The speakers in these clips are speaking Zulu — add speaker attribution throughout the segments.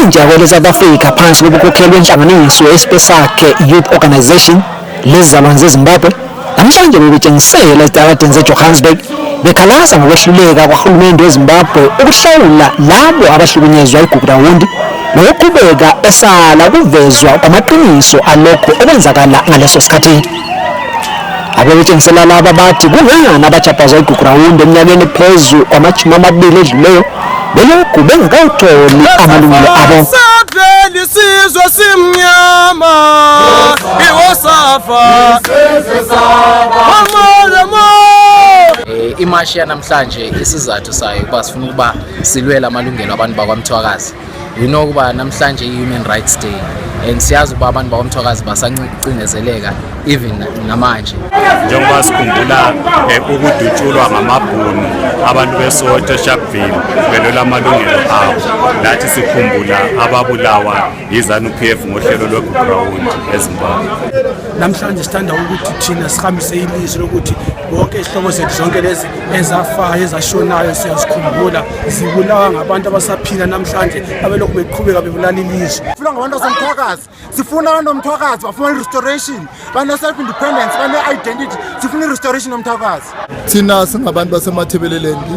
Speaker 1: intsha kwele South Africa phansi kobukhokeli benhlanganiso esipesakhe Youth Organization lezizalwane zeZimbabwe namhlanje bebetshengisela esitaladini seJohannesburg bekhalaza ngokwehluleka kwahulumende weZimbabwe ukuhlawula labo abahlukunyezwa igugrawundi nokuqhubeka esala kuvezwa kwamaqiniso alokho okwenzakala ngaleso sikhathi. Abebetshengisela laba bathi kungani abajabhaza igugrawundi eminyakeni phezu kwamajumi 2 edluleyo belokhu bengakawutholi amalungelo abo.
Speaker 2: Isizwe simnyama iwosafa
Speaker 3: imashi yanamhlanje isizathu sayo kuba sifuna ukuba silwela amalungelo abantu bakwaMthwakazi. Kuba namhlanje i-Human Rights Day and siyazi ukuba abantu bakwaMthwakazi basancindezeleka even namanje.
Speaker 4: Njengoba sikhumbula ukudutshulwa ngamabhunu abantu beSoweto Sharpeville belwela amalungelo abo, lathi sikhumbula ababulawa yiZANU-PF ngohlelo lwegugrawundi eZimbabwe.
Speaker 2: Namhlanje sithanda ukuthi thina sihambise ilizwi lokuthi bonke izihlobo zethu zonke lezi ezafa ezashonayo siyazikhumbula zibulawa ngabantu abasaphila namhlanje abelokhu beqhubeka bebulala ilizwe.
Speaker 5: Sifuna ngabantu baseMthwakazi, sifuna abantu bomthwakazi bafuna restoration, bane self independence, bane identity, sifuna restoration yomthwakazi.
Speaker 6: Thina singabantu basemathebelelendi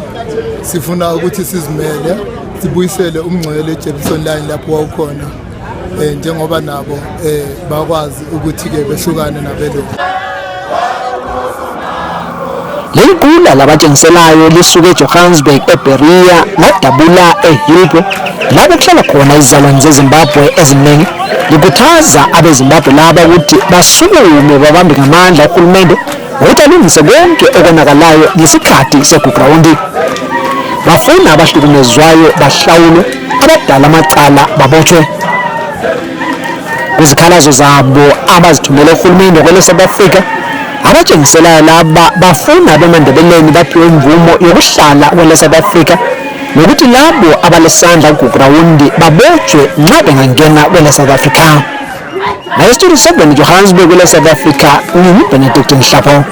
Speaker 6: sifuna ukuthi sizimele sibuyisele umngcele eJefferson Line lapho wawukhona njengoba nabo bakwazi ukuthi ke behlukane nabelo.
Speaker 1: Leli qula labatshengiselayo lisuke eJohannesburg, eBeria ladabula eHillbrow lapho kuhlala khona izizalwane zeZimbabwe eziningi likhuthaza abeZimbabwe laba ukuthi basukume babambe ngamandla uhulumende ukuthi alungise konke okonakalayo ngesikhathi segugrawundi. Bafuna abahlukumezwayo bahlawulwe, abadala amacala babotshwe. Kuzikhalazo zabo abazithumela uhulumende kwele South Africa, abatshengiselayo laba bafuna abemandebeleni baphiwe imvumo yokuhlala kwele South Africa nokuthi labo abalesandla kugrawundi babotshwe nxa bengangena kwele South Africa. Na Studio 7 Johannesburg kwele South Africa, ngimi Benedict Mhlapho.